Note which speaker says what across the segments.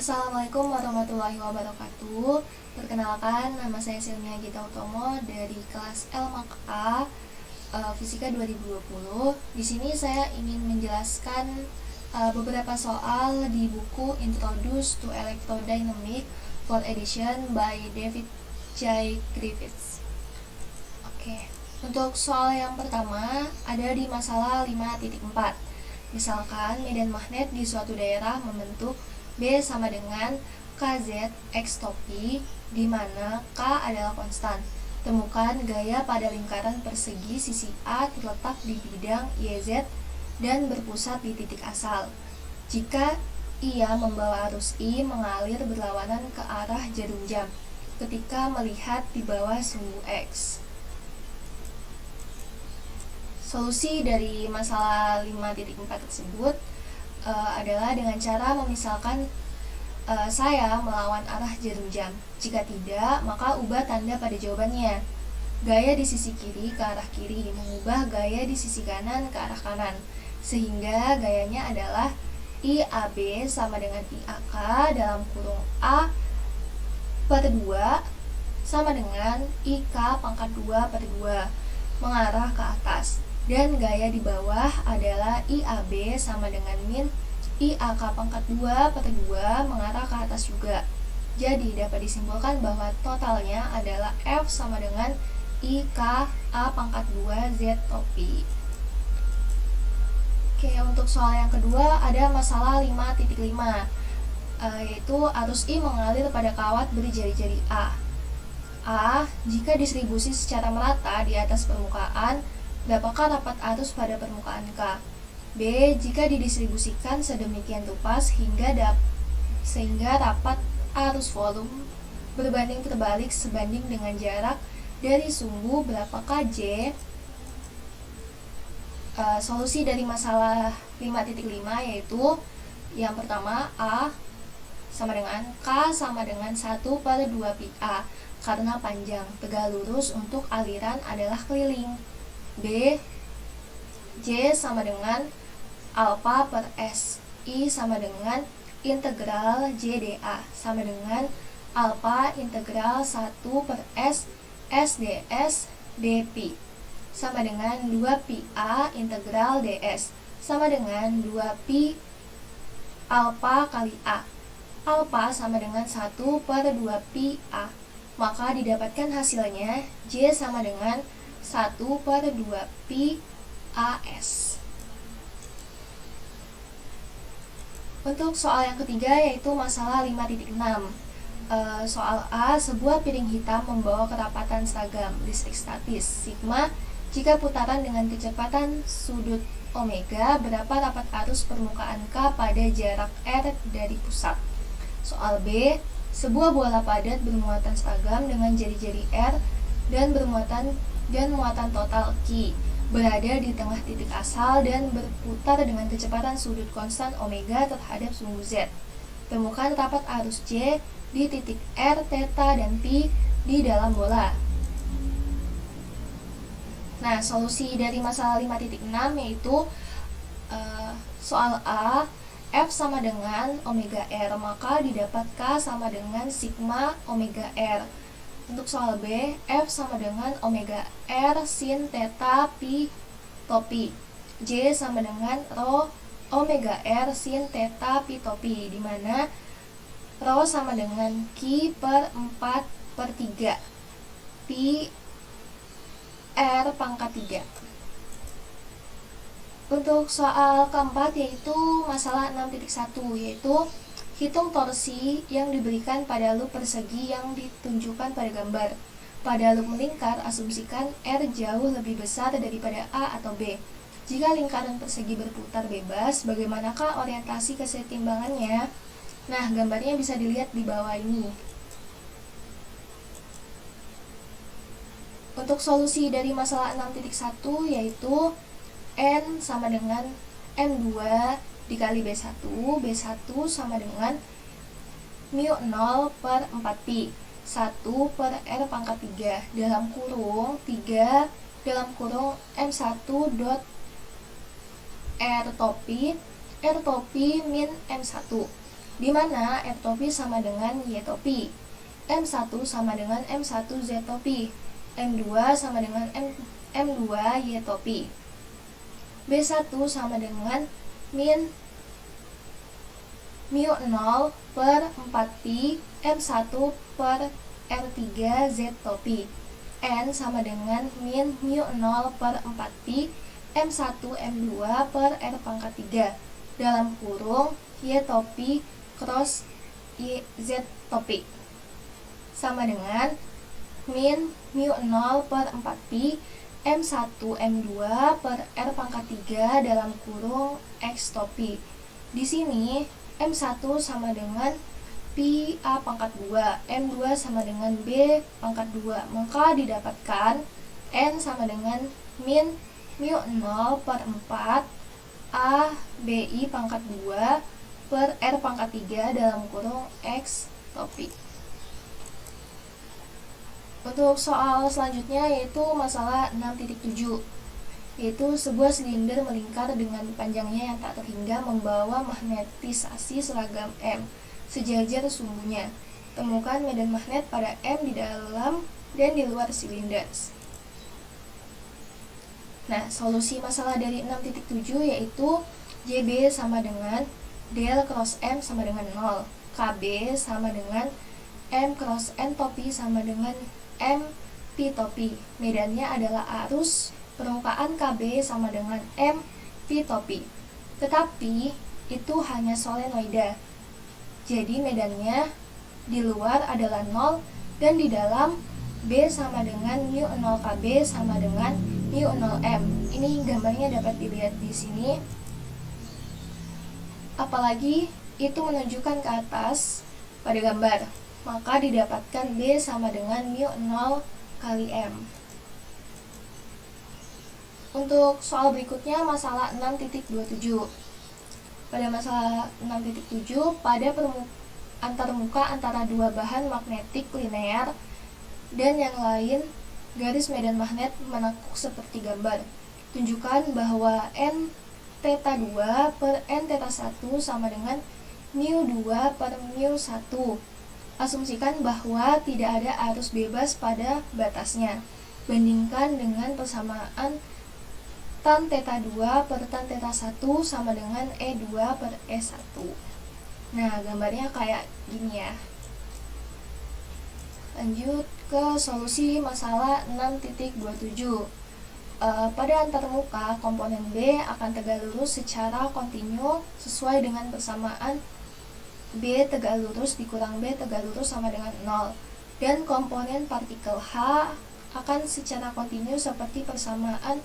Speaker 1: Assalamualaikum warahmatullahi wabarakatuh. Perkenalkan, nama saya Silmia Gita Utomo dari kelas L Maka Fisika 2020. Di sini saya ingin menjelaskan beberapa soal di buku Introduce to Electrodynamics 4th edition by David J. Griffiths. Oke. Untuk soal yang pertama ada di masalah 5.4. Misalkan medan magnet di suatu daerah membentuk B sama dengan KZ X topi, di mana K adalah konstan. Temukan gaya pada lingkaran persegi sisi A terletak di bidang YZ dan berpusat di titik asal. Jika ia membawa arus I mengalir berlawanan ke arah jarum jam ketika melihat di bawah sumbu X. Solusi dari masalah 5.4 tersebut adalah dengan cara memisalkan saya melawan arah jarum jam. Jika tidak, maka ubah tanda pada jawabannya. Gaya di sisi kiri ke arah kiri, mengubah gaya di sisi kanan ke arah kanan, sehingga gayanya adalah IAB sama dengan IAK dalam kurung A per 2 sama dengan IK pangkat 2 per 2 mengarah ke atas. Dan gaya di bawah adalah IAB sama dengan min IAK pangkat 2 per 2 mengarah ke atas juga. Jadi dapat disimpulkan bahwa totalnya adalah F sama dengan IK A pangkat 2 Z topi. Oke, untuk soal yang kedua ada masalah 5.5, yaitu arus I mengalir pada kawat berjari-jari A. Jika distribusi secara merata di atas permukaan, berapakah rapat arus pada permukaan K? B. Jika didistribusikan sedemikian rupa sehingga rapat arus volume berbanding terbalik sebanding dengan jarak dari sumbu, berapakah J? Solusi dari masalah 5.5 yaitu yang pertama A sama dengan K sama dengan 1 per 2 pi A karena panjang, tegak lurus untuk aliran adalah keliling. B. J sama dengan alpha per S. I sama dengan integral JDA sama dengan alpha integral 1 per S SDS dP sama dengan 2 pi A integral DS sama dengan 2 pi alpha kali A. Alpha sama dengan 1 per 2 pi A. Maka didapatkan hasilnya J sama dengan 1 per 2 pi AS. Untuk soal yang ketiga yaitu masalah 5.6. Soal A, sebuah piring hitam membawa kerapatan seragam listrik statis sigma jika putaran dengan kecepatan sudut omega, berapa rapat arus permukaan K pada jarak R dari pusat. Soal B, sebuah bola padat bermuatan seragam dengan jari-jari R dan muatan total Q berada di tengah titik asal dan berputar dengan kecepatan sudut konstan omega terhadap sumbu Z. Temukan rapat arus J di titik R, theta, dan P di dalam bola. Nah, solusi dari masalah 5.6 yaitu soal A, F sama dengan omega R, maka didapat K sama dengan sigma omega R. Untuk soal B, F sama dengan omega R sin theta pi topi. J sama dengan rho omega R sin theta pi topi, di mana rho sama dengan Q per 4 per 3 pi R pangkat 3. Untuk soal keempat yaitu masalah 6.1, yaitu hitung torsi yang diberikan pada loop persegi yang ditunjukkan pada gambar. Pada loop melingkar, asumsikan R jauh lebih besar daripada A atau B. Jika lingkaran persegi berputar bebas, bagaimanakah orientasi kesetimbangannya? Nah, gambarnya bisa dilihat di bawah ini. Untuk solusi dari masalah 6.1 yaitu N sama dengan M2 dikali B1 sama dengan mu 0 per 4 pi 1 per R pangkat 3 dalam kurung 3 dalam kurung M1 dot R topi min M1 di mana R topi sama dengan Y topi, M1 sama dengan M1 Z topi, M2 sama dengan M2 Y topi, B1 sama dengan min mu 0 per 4pi M1 per R3 Z topi, N sama dengan min mu 0 per 4pi M1 M2 per R pangkat 3 dalam kurung Y topi cross Z topi sama dengan min mu 0 per 4pi M1 M2 per R pangkat 3 dalam kurung X topi. Di sini M1 sama dengan pi A pangkat 2, M2 sama dengan B pangkat 2, maka didapatkan N sama dengan min mu 0 per 4 A BI pangkat 2 per R pangkat 3 dalam kurung X topi. Untuk soal selanjutnya yaitu masalah 6.7, yaitu sebuah silinder melingkar dengan panjangnya yang tak terhingga membawa magnetisasi seragam M sejajar sumbunya. Temukan medan magnet pada M di dalam dan di luar silinder. Nah, solusi masalah dari 6.7 yaitu JB sama dengan del cross M sama dengan 0, KB sama dengan M cross N topi sama dengan M P topi. Medannya adalah arus permukaan KB sama dengan M P topi. Tetapi itu hanya solenoida. Jadi medannya di luar adalah 0 dan di dalam B sama dengan mu 0 KB sama dengan mu 0 M. Ini gambarnya dapat dilihat di sini. Apalagi itu menunjukkan ke atas pada gambar, maka didapatkan B sama dengan mu 0 kali M. Untuk soal berikutnya masalah 6.27. Pada masalah 6.7, pada antarmuka antara dua bahan magnetik linear dan yang lain garis medan magnet menekuk seperti gambar. Tunjukkan bahwa N theta 2 per N theta 1 sama dengan mu 2 per mu 1. Asumsikan bahwa tidak ada arus bebas pada batasnya. Bandingkan dengan persamaan tan theta 2 per tan theta 1 sama dengan E2 per E1. Nah, gambarnya kayak gini ya. Lanjut ke solusi masalah 6.27. Pada antarmuka, komponen B akan tegak lurus secara kontinu sesuai dengan persamaan B tegak lurus dikurang B tegak lurus sama dengan 0. Dan komponen partikel H akan secara kontinu seperti persamaan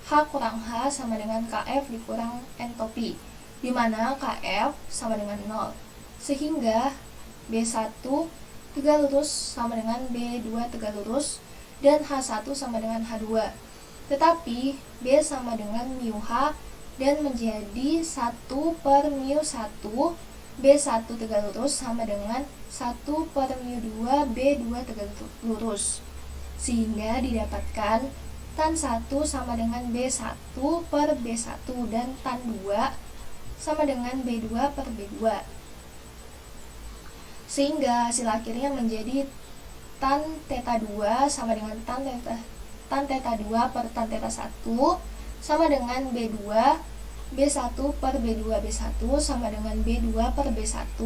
Speaker 1: H kurang H sama dengan KF dikurang entopi, di mana KF sama dengan 0. Sehingga B1 tegak lurus sama dengan B2 tegak lurus dan H1 sama dengan H2. Tetapi B sama dengan mu H dan menjadi 1 per mu 1, B1 tegak lurus sama dengan 1 per mu 2, B2 tegak lurus. Sehingga didapatkan tan 1 sama dengan B1 per B1 dan tan 2 sama dengan B2 per B2. Sehingga hasil akhirnya menjadi tan theta 2 sama dengan tan theta 2 per tan theta 1 sama dengan B2 B1 per B2 B1 sama dengan B2 per B1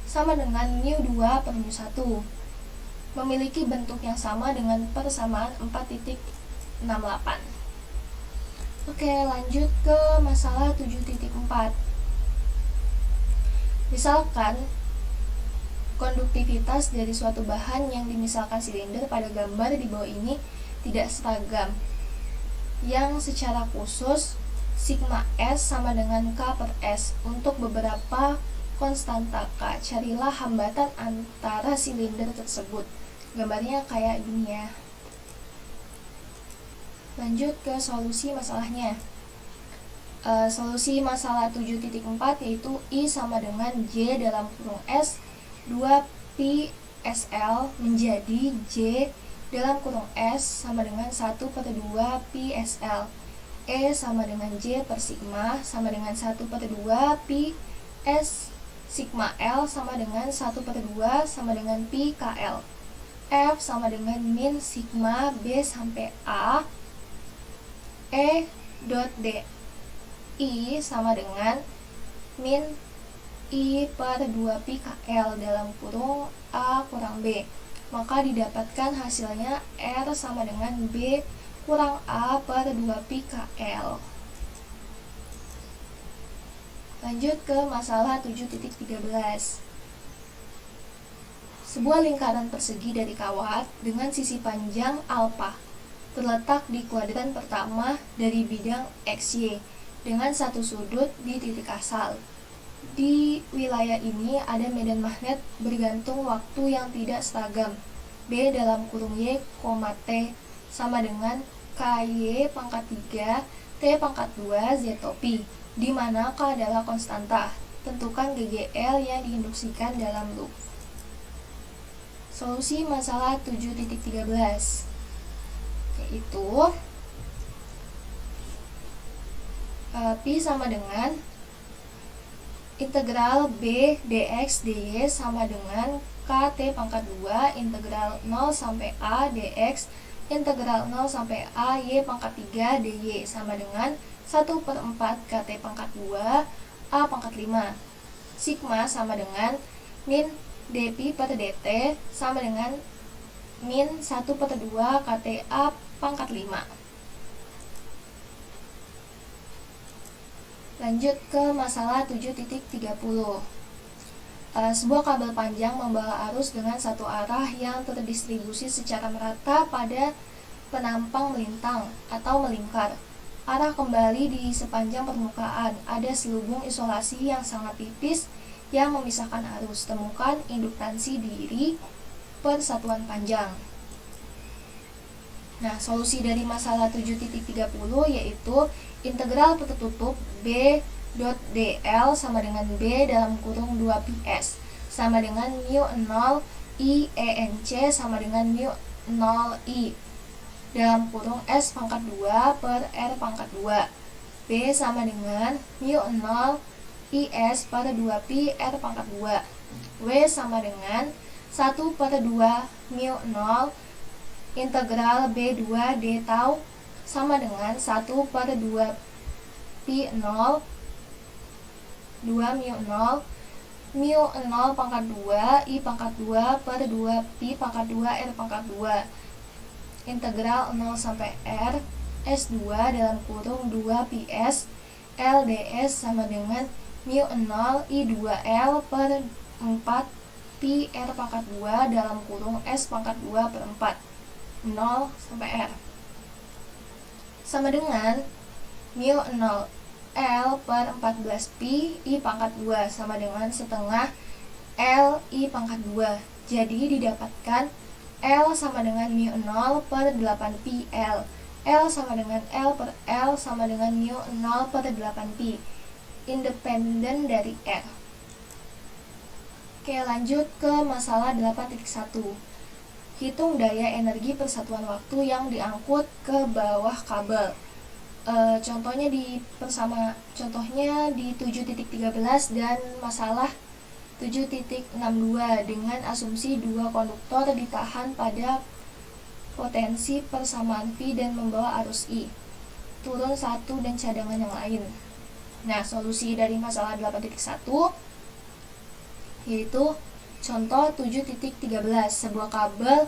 Speaker 1: sama dengan mu 2 per mu 1. Memiliki bentuk yang sama dengan persamaan 4.68. Oke, lanjut ke masalah 7.4. Misalkan konduktivitas dari suatu bahan yang dimisalkan silinder pada gambar di bawah ini tidak seragam, yang secara khusus sigma S sama dengan K per S. Untuk beberapa konstanta K, carilah hambatan antara silinder tersebut. Gambarnya kayak gini ya. Lanjut ke solusi masalahnya. Solusi masalah 7.4 yaitu I sama dengan J dalam kurung S 2pi SL menjadi J dalam kurung S sama dengan 1 per 2 pi SL. E sama dengan J per sigma sama dengan 1 per 2 pi S sigma L sama dengan 1/2 sama dengan pi KL. F sama dengan min sigma B sampai A E dot D I sama dengan min I per 2 pi KL dalam kurung A kurang B. Maka didapatkan hasilnya R sama dengan B kurang A per 2 pi KL. Lanjut ke masalah 7.13. Sebuah lingkaran persegi dari kawat dengan sisi panjang alfa terletak di kuadran pertama dari bidang XY dengan satu sudut di titik asal. Di wilayah ini ada medan magnet bergantung waktu yang tidak seragam. B dalam kurung Y, T sama dengan KY pangkat 3 T pangkat 2 Z pi, di mana K adalah konstanta. Tentukan GGL yang diinduksikan dalam loop. Solusi masalah 7.13 yaitu pi sama dengan integral B dx dy sama dengan kt pangkat 2 integral 0 sampai A dx integral 0 sampai A y pangkat 3 dy sama dengan 1/4 kt pangkat 2 A pangkat 5. Sigma sama dengan min dpi per dt sama dengan min 1/2 kta pangkat 5. Lanjut ke masalah 7.30. Sebuah kabel panjang membawa arus dengan satu arah yang terdistribusi secara merata pada penampang melintang atau melingkar. Arah kembali di sepanjang permukaan. Ada selubung isolasi yang sangat tipis yang memisahkan arus. Temukan induktansi diri per satuan panjang. Nah, solusi dari masalah 7.30 yaitu integral tertutup B dot dl sama dengan B dalam kurung 2ps sama dengan mu 0 I enc sama dengan mu 0 I dalam kurung S pangkat 2 per R pangkat 2. B sama dengan mu 0 IS per 2pi R pangkat 2. W sama dengan 1/2 mu 0 integral B2 D tau sama dengan 1/2 pi 0 2 mu 0 pangkat 2 I pangkat 2 per 2 pi pangkat 2 R pangkat 2 integral 0 sampai R S2 dalam kurung 2 ps LDS sama dengan mu 0 I2L per 4 pi R pangkat 2 dalam kurung S pangkat 2 per 4 0 sampai R sama dengan mu 0 L per 14 pi I pangkat 2 sama dengan setengah L I pangkat 2. Jadi didapatkan L sama dengan mu 0 per 8 pi L. L sama dengan L per L sama dengan mu 0 per 8 pi. Independen dari R. Oke, lanjut ke masalah 8.1. Hitung daya energi persatuan waktu yang diangkut ke bawah kabel. Contohnya di 7.13 dan masalah 7.62 dengan asumsi dua konduktor ditahan pada potensi persamaan V dan membawa arus I. Turun satu dan cadangan yang lain. Nah, solusi dari masalah 8.1 yaitu contoh 7.13, sebuah kabel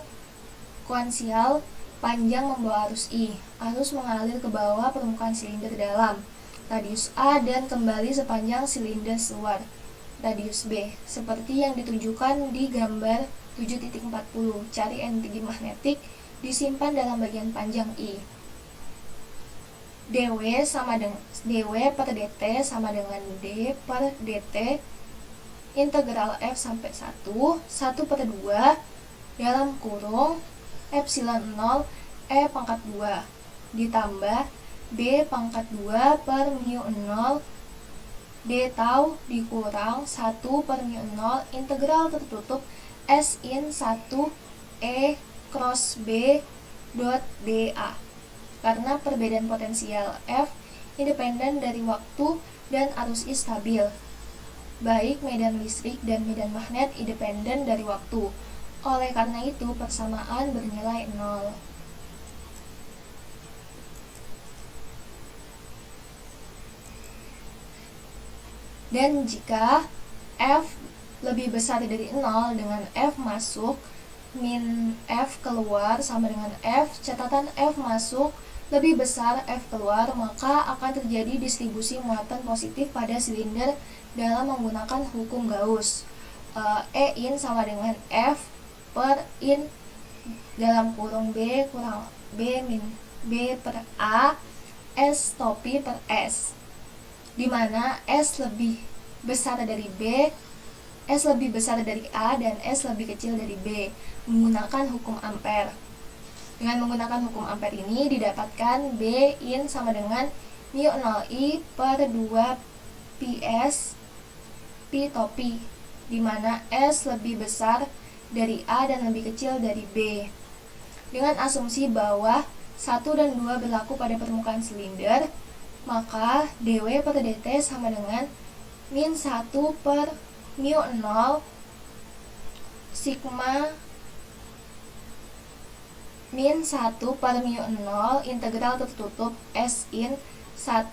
Speaker 1: koaksial panjang membawa arus I. Arus mengalir ke bawah permukaan silinder dalam, radius A dan kembali sepanjang silinder luar, radius B, seperti yang ditunjukkan di gambar 7.40. Cari energi magnetik disimpan dalam bagian panjang I. dw per dt sama dengan d per dt integral f sampai 1 1/2 dalam kurung epsilon 0 e pangkat 2 ditambah b pangkat 2 per mu 0 d tau dikurang 1 per mu 0 integral tertutup s in 1 e cross b dot da. Karena perbedaan potensial F independen dari waktu dan arus I stabil. baik medan listrik dan medan magnet independen dari waktu. Oleh karena itu, persamaan bernilai 0. Dan jika F lebih besar dari 0 dengan F masuk min F keluar sama dengan F, catatan F masuk lebih besar F keluar, maka akan terjadi distribusi muatan positif pada silinder dalam menggunakan hukum Gauss. E in sama dengan F per in dalam kurung B kurang B min B per A S topi per S, di mana S lebih besar dari B, S lebih besar dari A, dan S lebih kecil dari B menggunakan hukum Ampere. Dengan menggunakan hukum Ampere ini didapatkan B in sama dengan mu 0I per 2 PS P topi, di mana S lebih besar dari A dan lebih kecil dari B. Dengan asumsi bahwa 1 dan 2 berlaku pada permukaan silinder, maka dW per dt sama dengan min 1 per mu 0 sigma min 1 per mu 0 integral tertutup S in 1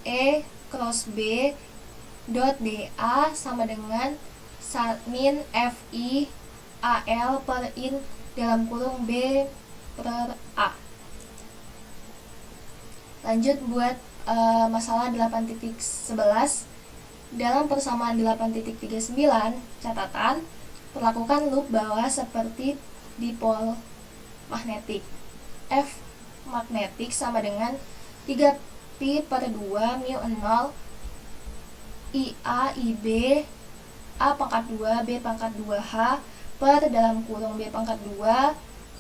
Speaker 1: E cross B dot dA sama dengan min FI AL per in dalam kurung B per A. Lanjut buat masalah 8.11. Dalam persamaan 8.39, catatan, perlakukan loop bawah seperti dipol magnetik. F magnetik sama dengan 3pi per 2 mu 0 IA IB A pangkat 2 B pangkat 2H per dalam kurung B pangkat 2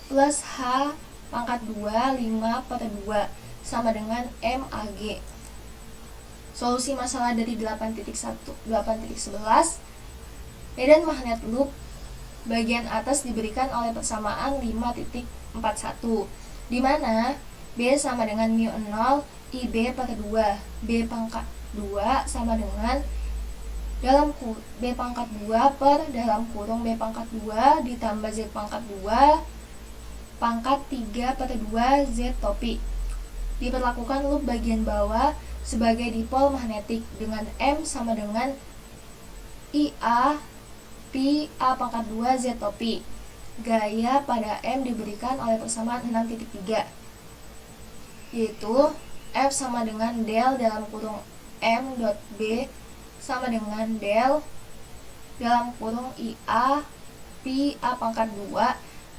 Speaker 1: plus H pangkat 2 5 per 2 sama dengan MAG. Solusi masalah dari 8.11. Medan magnet loop bagian atas diberikan oleh persamaan 5.41, di mana B sama dengan mu 0 IB per 2, B pangkat 2 sama dengan dalam B pangkat 2 per dalam kurung B pangkat 2 ditambah Z pangkat 2 pangkat 3 per 2 Z topi. Diperlakukan loop bagian bawah sebagai dipol magnetik dengan M sama dengan IA Pi A pangkat 2 Z topi. Gaya pada M diberikan oleh persamaan 6.3, yaitu F sama dengan del dalam kurung M dot B sama dengan del dalam kurung IA Pi A pangkat 2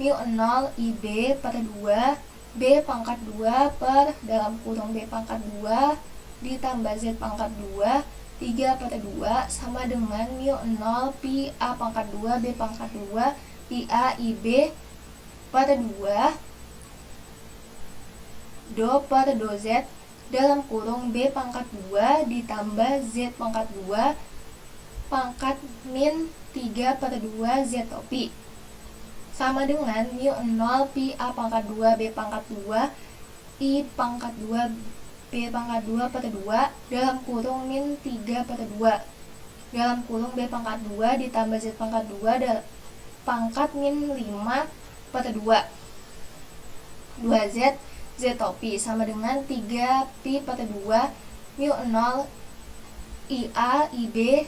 Speaker 1: mu 0 IB per 2 B pangkat 2 per dalam kurung B pangkat 2 ditambah Z pangkat 2 3 per 2 sama dengan mu 0 Pi A pangkat 2 B pangkat 2 IA IB per 2 do per do Z dalam kurung B pangkat 2 ditambah Z pangkat 2 pangkat min 3 per 2 Z topi sama dengan mu 0 Pi A pangkat 2 B pangkat 2 I pangkat 2 B pangkat 2 per 2 dalam kurung min 3 per 2 dalam kurung B pangkat 2 ditambah Z pangkat 2 pangkat min 5 per 2 2Z Z topi sama dengan 3 Pi per 2 mu 0 IA IB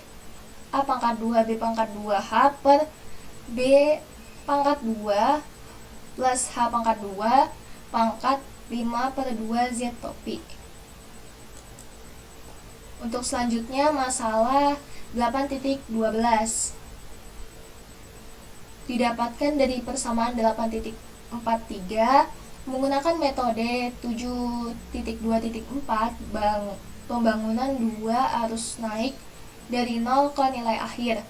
Speaker 1: A pangkat 2 B pangkat 2H per B pangkat 2 plus H pangkat 2 pangkat 5 per 2 Z topi. Untuk selanjutnya masalah 8.12. Didapatkan dari persamaan 8.43 menggunakan metode 7.2.4 pembangunan 2 arus naik dari 0 ke nilai akhir.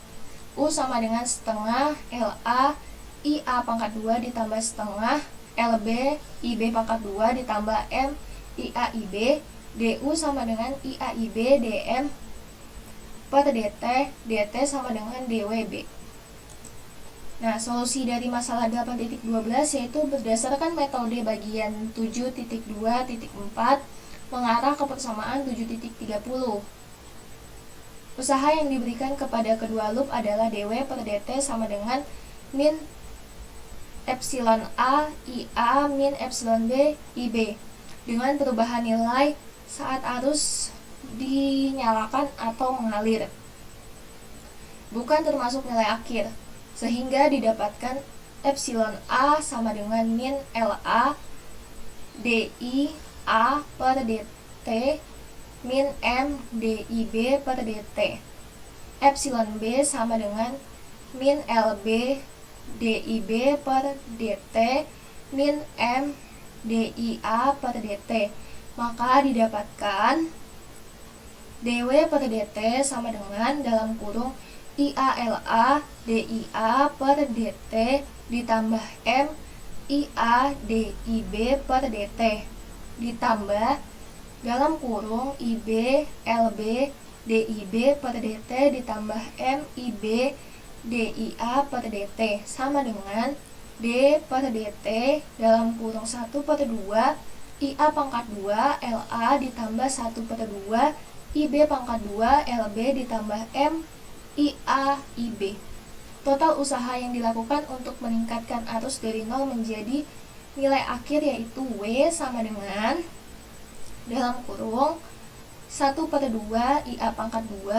Speaker 1: U sama dengan setengah LA IA pangkat 2 ditambah setengah LB IB pangkat 2 ditambah M IA IB DU sama dengan IA IB DM per DT DT sama dengan DWB. Nah, solusi dari masalah 8.12 yaitu berdasarkan metode bagian 7.2.4 mengarah ke persamaan 7.30. Usaha yang diberikan kepada kedua loop adalah dW per dt sama dengan min epsilon A IA min epsilon B IB dengan perubahan nilai saat arus dinyalakan atau mengalir, bukan termasuk nilai akhir, sehingga didapatkan epsilon A sama dengan min LA DI A per dt min M DIB per dt. Epsilon B sama dengan min LB DIB per dt min M DIA per dt. Maka didapatkan dW per dt sama dengan dalam kurung IALA DIA per dt ditambah M IA DIB per dt ditambah dalam kurung IB LB DIB per dt ditambah M IB DIA per dt sama dengan D per dt dalam kurung 1 per 2 IA pangkat 2 LA ditambah 1 per 2 IB pangkat 2 LB ditambah M IA IB. Total usaha yang dilakukan untuk meningkatkan arus dari 0 menjadi nilai akhir yaitu W sama dengan dalam kurung 1 per 2 IA pangkat 2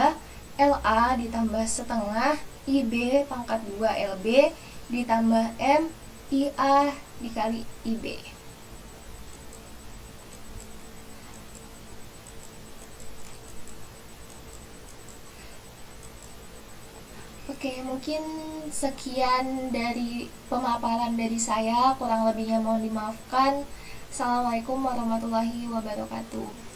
Speaker 1: LA ditambah setengah IB pangkat 2 LB ditambah M IA dikali IB. Oke, mungkin sekian dari pemaparan dari saya, kurang lebihnya mohon dimaafkan. Assalamualaikum warahmatullahi wabarakatuh.